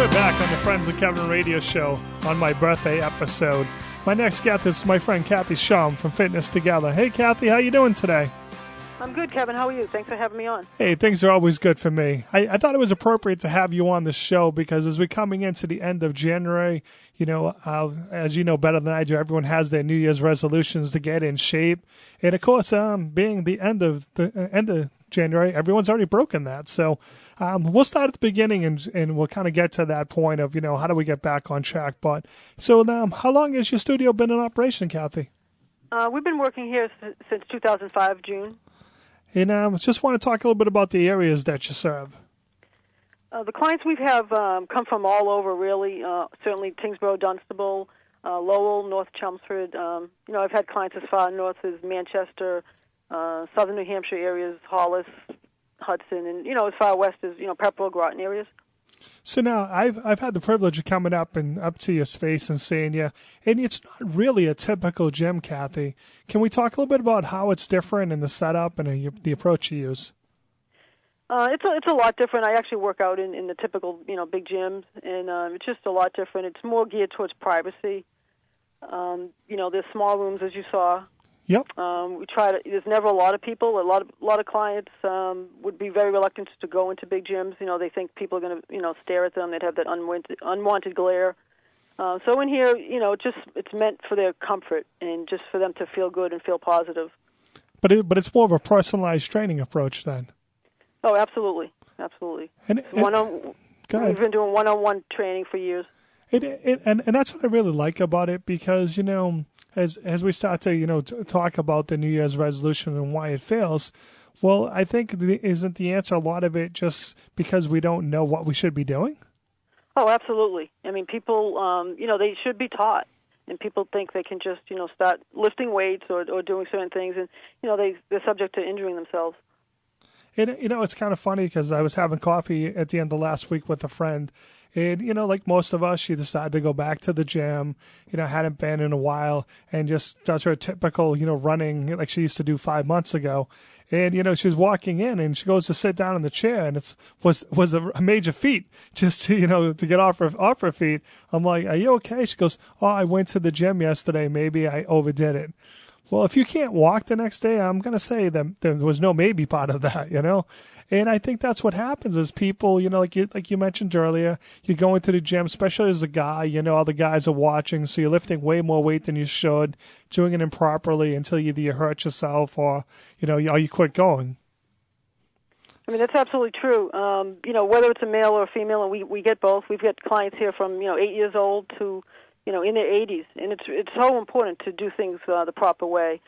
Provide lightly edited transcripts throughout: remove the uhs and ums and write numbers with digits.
we're back on the Friends of Kevin radio show on my birthday episode. My next guest is my friend Cathy Schaum from Fitness Together. Hey, Cathy, how you doing today? I'm good, Kevin. How are you? Thanks for having me on. Hey, things are always good for me. I thought it was appropriate to have you on the show because as we're coming into the end of January, you know, as you know better than I do, everyone has their New Year's resolutions to get in shape. And, of course, being the end of January, everyone's already broken that. So we'll start at the beginning and we'll kind of get to that point of, you know, how do we get back on track. But so how long has your studio been in operation, Cathy? We've been working here since 2005, June. And just want to talk a little bit about the areas that you serve. The clients we have come from all over, really. Certainly Tyngsboro-Dunstable, Lowell, North Chelmsford. I've had clients as far north as Manchester, southern New Hampshire areas, Hollis, Hudson, and, as far west as, Pepperell, Groton areas. So now I've had the privilege of coming up to your space and seeing you, and it's not really a typical gym, Cathy. Can we talk a little bit about how it's different in the setup and the approach you use? It's a lot different. I actually work out in the typical, big gyms, and it's just a lot different. It's more geared towards privacy. There's small rooms, as you saw. Yep. We try to. There's never a lot of people. A lot of clients would be very reluctant to go into big gyms. They think people are going to, stare at them. They'd have that unwanted glare. So in here, it's meant for their comfort and just for them to feel good and feel positive. But it's more of a personalized training approach then. Oh, absolutely, absolutely. We've been doing one-on-one training for years. And that's what I really like about it because as we start to talk about the New Year's resolution and why it fails, well, I think isn't the answer a lot of it just because we don't know what we should be doing? Oh, absolutely. I mean, people, they should be taught, and people think they can just start lifting weights or doing certain things, and they're subject to injuring themselves. And, it's kind of funny because I was having coffee at the end of last week with a friend. And, like most of us, she decided to go back to the gym, hadn't been in a while, and just does her typical, running like she used to do 5 months ago. And, she's walking in and she goes to sit down in the chair, and was a major feat just to, to get off her feet. I'm like, are you okay? She goes, oh, I went to the gym yesterday. Maybe I overdid it. Well, if you can't walk the next day, I'm going to say that there was no maybe part of that, And I think that's what happens is people, like you mentioned earlier, you go into the gym, especially as a guy, all the guys are watching, so you're lifting way more weight than you should, doing it improperly until either you hurt yourself or, or you quit going. I mean, that's absolutely true. Whether it's a male or a female, and we get both. We've got clients here from, 8 years old to in their 80s, and it's so important to do things the proper way.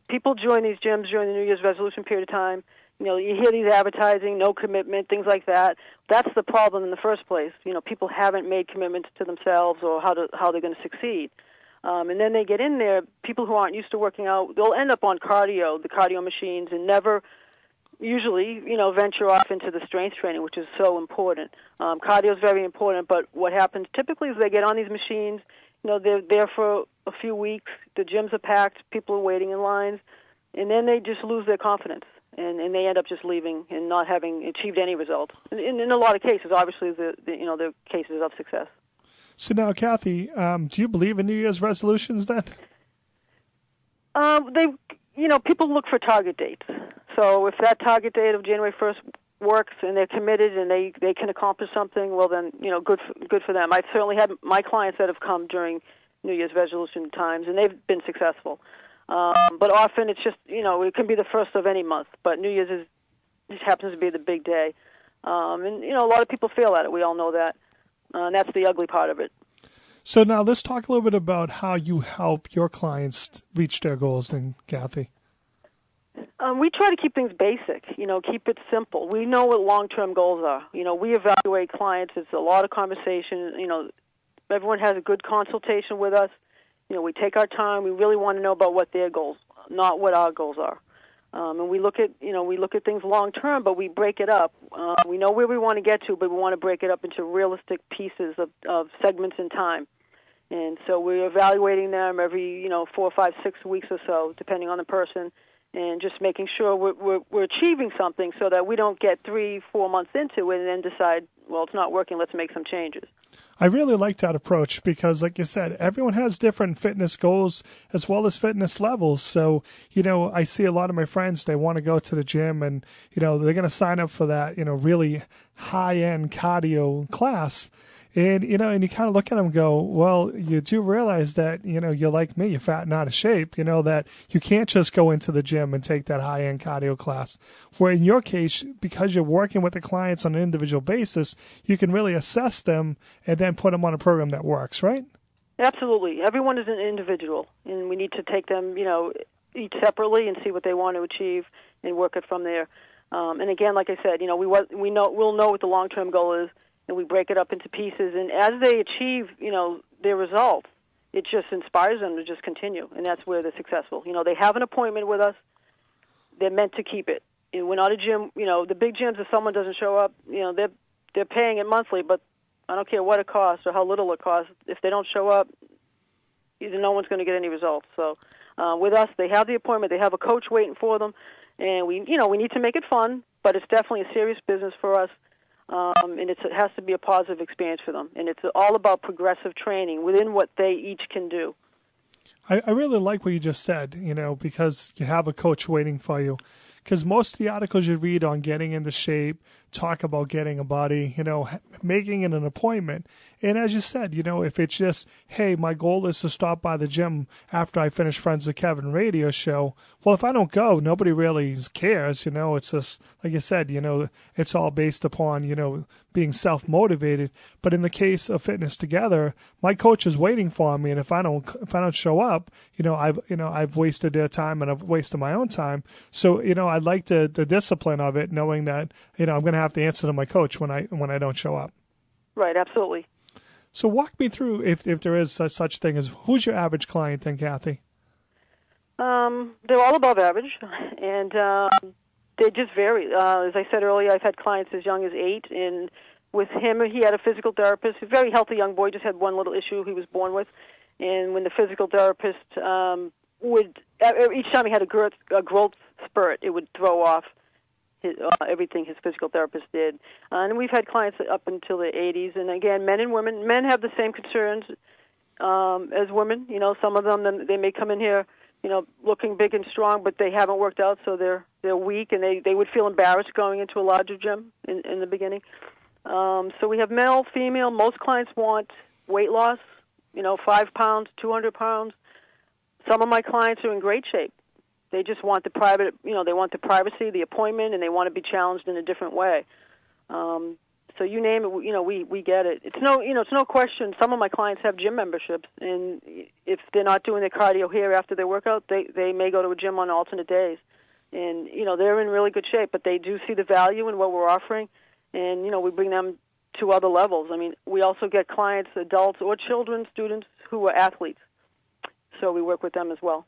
People join these gyms during the New Year's resolution period of time. You hear these advertising, no commitment, things like that. That's the problem in the first place. People haven't made commitments to themselves or how they're going to succeed. And then they get in there, people who aren't used to working out, they'll end up on the cardio machines, and never usually, venture off into the strength training, which is so important. Cardio is very important, but what happens typically is they get on these machines, they're there for a few weeks, the gyms are packed, people are waiting in lines, and then they just lose their confidence, and they end up just leaving and not having achieved any results. In a lot of cases, obviously, the cases of success. So now, Cathy, do you believe in New Year's resolutions then? People look for target dates. So if that target date of January 1st works and they're committed and they can accomplish something, well then, good for them. I've certainly had my clients that have come during New Year's resolution times, and they've been successful. But often it's just, it can be the first of any month, but New Year's just happens to be the big day. And a lot of people fail at it. We all know that. And that's the ugly part of it. So now let's talk a little bit about how you help your clients reach their goals then, Cathy. We try to keep things basic, keep it simple. We know what long-term goals are. We evaluate clients. It's a lot of conversation. Everyone has a good consultation with us. We take our time. We really want to know about what their goals, not what our goals are. And we look at things long-term, but we break it up. We know where we want to get to, but we want to break it up into realistic pieces of segments in time. And so we're evaluating them every, 4, 5, 6 weeks or so, depending on the person, and just making sure we're achieving something so that we don't get 3, 4 months into it and then decide, well, it's not working, let's make some changes. I really like that approach because, like you said, everyone has different fitness goals as well as fitness levels. So, I see a lot of my friends, they want to go to the gym and, they're going to sign up for that, really high-end cardio class. And, and you kind of look at them and go, well, you do realize that, you're like me, you're fat and out of shape, that you can't just go into the gym and take that high-end cardio class. Where in your case, because you're working with the clients on an individual basis, you can really assess them and then put them on a program that works, right? Absolutely. Everyone is an individual, and we need to take them, each separately and see what they want to achieve and work it from there. And again, like I said, we'll know what the long-term goal is, and we break it up into pieces. And as they achieve, their results, it just inspires them to just continue, and that's where they're successful. They have an appointment with us. They're meant to keep it. And we're not a gym. The big gyms, if someone doesn't show up, they're paying it monthly, but I don't care what it costs or how little it costs. If they don't show up, no one's going to get any results. So with us, they have the appointment. They have a coach waiting for them, and we need to make it fun, but it's definitely a serious business for us. And it has to be a positive experience for them. And it's all about progressive training within what they each can do. I really like what you just said, because you have a coach waiting for you. Because most of the articles you read on getting into shape talk about getting a body, making it an appointment. And as you said, if it's just, hey, my goal is to stop by the gym after I finish Friends with Kevin radio show, well, if I don't go, nobody really cares, it's just, like you said, it's all based upon, being self-motivated. But in the case of Fitness Together, my coach is waiting for me, and if I don't show up, I've wasted their time and I've wasted my own time. So, I like the discipline of it, knowing that, I'm going to have to answer to my coach when I don't show up. Right, absolutely. So walk me through if there is such thing as, who's your average client then, Cathy? They're all above average, and they just vary. As I said earlier, I've had clients as young as 8, and with him, he had a physical therapist, a very healthy young boy, just had one little issue he was born with, and when the physical therapist would, each time he had a growth spurt, it would throw off everything his physical therapist did. And we've had clients up until the 80s. And again, men and women. Men have the same concerns as women. Some of them, they may come in here, looking big and strong, but they haven't worked out, so they're weak, and they would feel embarrassed going into a larger gym in the beginning. So we have male, female. Most clients want weight loss, 5 pounds, 200 pounds. Some of my clients are in great shape. They just want the private, they want the privacy, the appointment, and they want to be challenged in a different way. So you name it, we get it. It's no question. Some of my clients have gym memberships, and if they're not doing their cardio here after their workout, they may go to a gym on alternate days. And, they're in really good shape, but they do see the value in what we're offering, and, we bring them to other levels. I mean, we also get clients, adults or children, students who are athletes. So we work with them as well.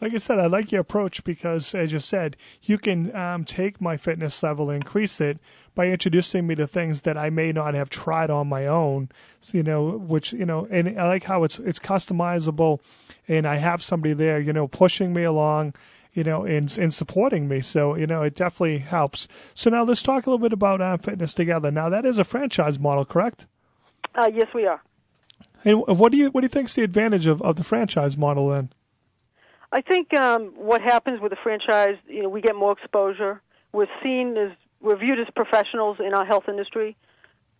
Like I said, I like your approach because, as you said, you can take my fitness level and increase it by introducing me to things that I may not have tried on my own, and I like how it's customizable, and I have somebody there, pushing me along, and supporting me. So, it definitely helps. So now let's talk a little bit about Fitness Together. Now, that is a franchise model, correct? Yes, we are. And what do you think is the advantage of the franchise model then? I think what happens with the franchise, we get more exposure. We're viewed as professionals in our health industry.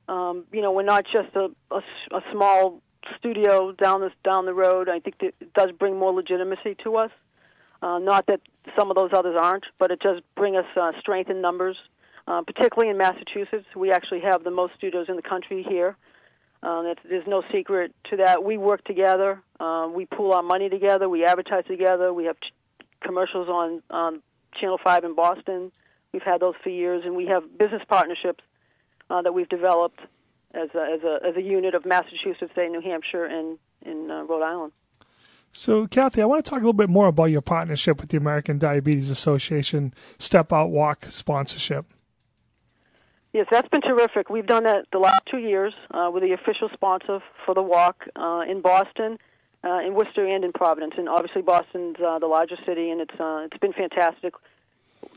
We're not just a small studio down the road. I think that it does bring more legitimacy to us. Not that some of those others aren't, but it does bring us strength in numbers. Particularly in Massachusetts, we actually have the most studios in the country here. There's no secret to that. We work together. We pool our money together. We advertise together. We have commercials on Channel 5 in Boston. We've had those for years, and we have business partnerships that we've developed as a unit of Massachusetts, New Hampshire, and in Rhode Island. So, Cathy, I want to talk a little bit more about your partnership with the American Diabetes Association Step Out Walk sponsorship. Yes, that's been terrific. We've done that the last 2 years. We're the official sponsor for the walk in Boston, in Worcester, and in Providence. And obviously, Boston's the largest city, and it's been fantastic.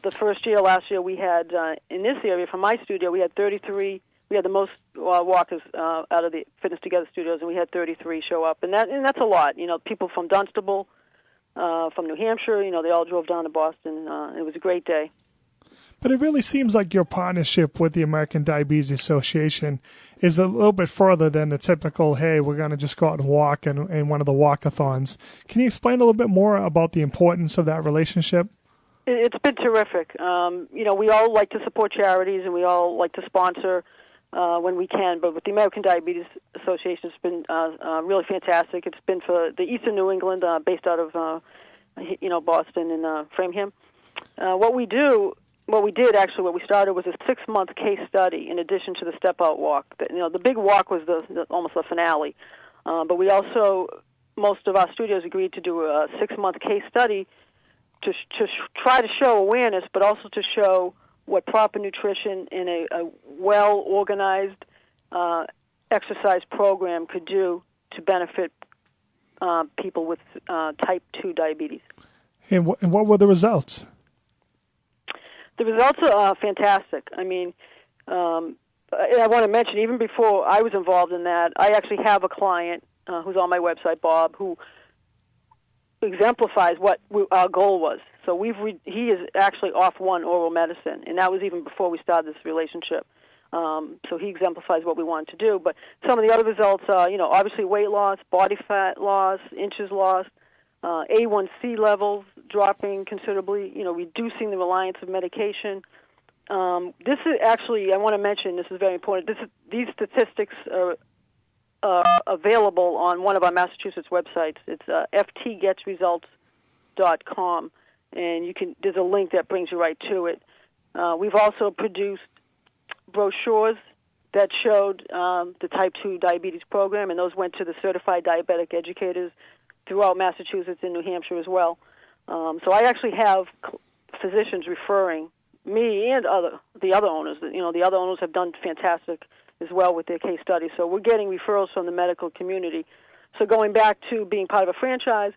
The first year, last year, we had in this area from my studio, we had 33 we had the most walkers out of the Fitness Together studios, and we had 33 show up, and that's a lot. People from Dunstable, from New Hampshire, they all drove down to Boston. It was a great day. But it really seems like your partnership with the American Diabetes Association is a little bit further than the typical, hey, we're going to just go out and walk in one of the walkathons. Can you explain a little bit more about the importance of that relationship? It's been terrific. We all like to support charities, and we all like to sponsor when we can. But with the American Diabetes Association, it's been really fantastic. It's been for the Eastern New England, based out of Boston and Framingham. What we started was a 6-month case study in addition to the Step Out Walk. The big walk was almost the finale, but we also, most of our studios agreed to do a 6-month case study to try to show awareness, but also to show what proper nutrition in a well-organized exercise program could do to benefit people with type 2 diabetes. And what were the results? The results are fantastic. I mean, I want to mention, even before I was involved in that, I actually have a client who's on my website, Bob, who exemplifies what our goal was. So he is actually off one oral medicine, and that was even before we started this relationship. So he exemplifies what we wanted to do. But some of the other results are, obviously weight loss, body fat loss, inches lost, A1C levels dropping considerably, reducing the reliance of medication. This is actually, I want to mention, this is very important. These statistics are available on one of our Massachusetts websites. It's ftgetsresults.com, and there's a link that brings you right to it. We've also produced brochures that showed the type 2 diabetes program, and those went to the certified diabetic educators throughout Massachusetts and New Hampshire as well. So I actually have physicians referring me and the other owners. The other owners have done fantastic as well with their case studies. So we're getting referrals from the medical community. So going back to being part of a franchise,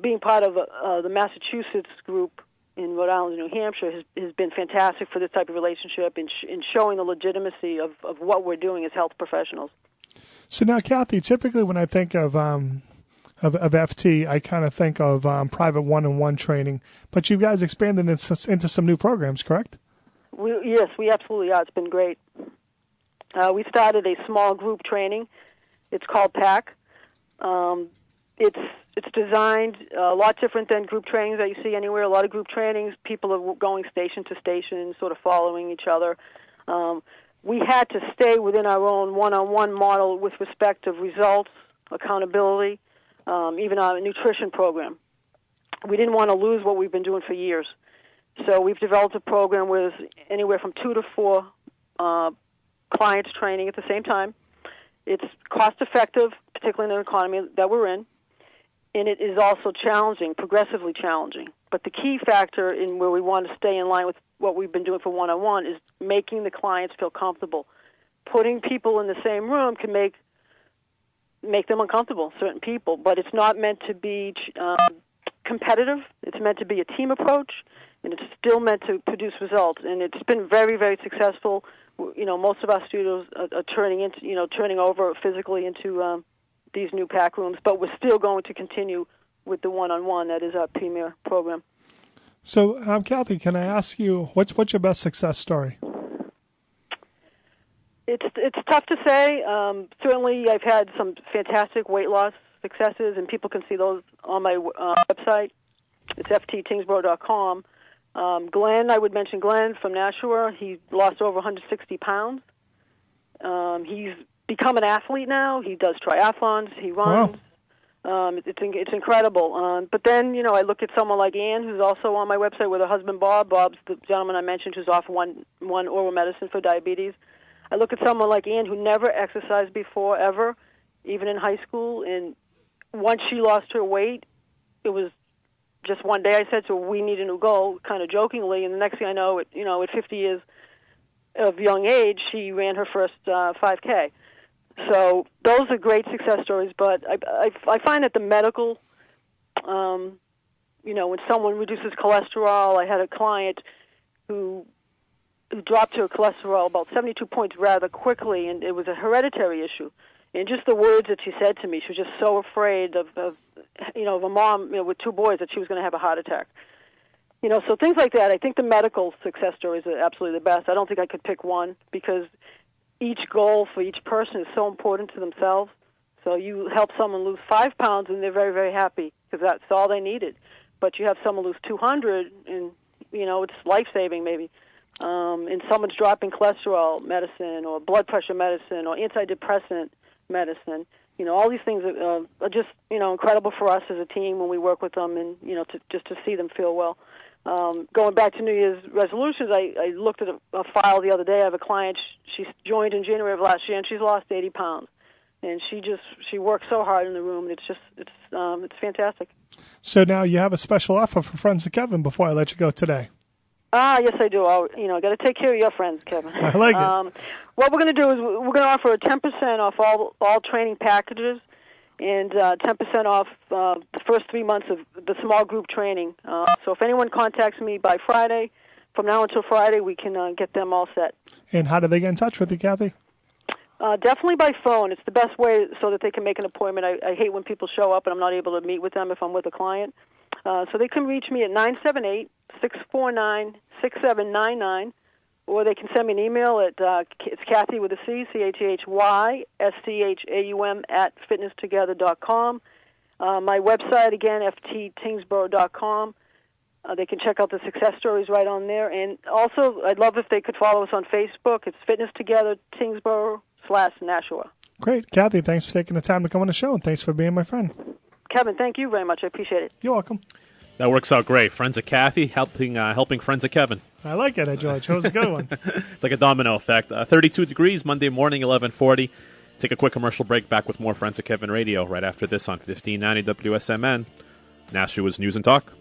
being part of the Massachusetts group in Rhode Island and New Hampshire has been fantastic for this type of relationship in showing the legitimacy of what we're doing as health professionals. So now, Cathy, typically when I think of FT, I kind of think of private one-on-one training, but you guys expanded into some new programs, correct? Yes, we absolutely are. It's been great. We started a small group training. It's called PAC. It's designed a lot different than group trainings that you see anywhere. A lot of group trainings, people are going station to station, sort of following each other. We had to stay within our own one-on-one model with respect of results, accountability, even our nutrition program. We didn't want to lose what we've been doing for years. So we've developed a program with anywhere from 2 to 4 clients training at the same time. It's cost-effective, particularly in the economy that we're in, and it is also challenging, progressively challenging. But the key factor in where we want to stay in line with what we've been doing for one-on-one is making the clients feel comfortable. Putting people in the same room can make them uncomfortable, certain people, but it's not meant to be competitive. It's meant to be a team approach, and it's still meant to produce results. And it's been very, very successful. Most of our studios are turning over physically into these new PAC rooms, but we're still going to continue with the one-on-one. That is our premier program. So, Cathy, can I ask you, what's your best success story? It's tough to say. Certainly, I've had some fantastic weight loss successes, and people can see those on my website. It's fttyngsboro.com. Glenn, I would mention Glenn from Nashua. He lost over 160 pounds. He's become an athlete now. He does triathlons. He runs. Wow. It's incredible. But then, I look at someone like Ann, who's also on my website with her husband Bob. Bob's the gentleman I mentioned who's off one oral medicine for diabetes. I look at someone like Ann who never exercised before, ever, even in high school. And once she lost her weight, it was just one day I said to her, we need a new goal, kind of jokingly. And the next thing I know, at 50 years of young age, she ran her first 5K. So those are great success stories. But I find that the medical, when someone reduces cholesterol, I had a client who dropped her cholesterol about 72 points rather quickly, and it was a hereditary issue. And just the words that she said to me, she was just so afraid of a mom with two boys that she was going to have a heart attack. So things like that. I think the medical success stories are absolutely the best. I don't think I could pick one because each goal for each person is so important to themselves. So you help someone lose 5 pounds and they're very, very happy because that's all they needed. But you have someone lose 200 and, it's life-saving maybe. And someone's dropping cholesterol medicine or blood pressure medicine or antidepressant medicine. All these things are just, incredible for us as a team when we work with them and, to see them feel well. Going back to New Year's resolutions, I looked at a file the other day. I have a client, she joined in January of last year, and she's lost 80 pounds. And she works so hard in the room, and it's fantastic. So now you have a special offer for Friends of Kevin before I let you go today. Yes, I do. Got to take care of your friends, Kevin. I like it. What we're going to do is we're going to offer a 10% off all training packages and 10% off the first 3 months of the small group training. So if anyone contacts me by Friday, from now until Friday, we can get them all set. And how do they get in touch with you, Cathy? Definitely by phone. It's the best way so that they can make an appointment. I hate when people show up and I'm not able to meet with them if I'm with a client. So they can reach me at 978-649-6799, or they can send me an email at it's Cathy with a C, ChathySchaum @fitnesstogether.com. My website, again, fttyngsboro.com. They can check out the success stories right on there. And also, I'd love if they could follow us on Facebook. It's Fitness Together Tyngsboro/Nashua. Great. Cathy, thanks for taking the time to come on the show, and thanks for being my friend. Kevin, thank you very much. I appreciate it. You're welcome. That works out great. Friends of Cathy helping Friends of Kevin. I like it. I chose a good one. It's like a domino effect. 32 degrees, Monday morning, 11:40. Take a quick commercial break. Back with more Friends of Kevin Radio right after this on 1590 WSMN, Nashua's News and Talk.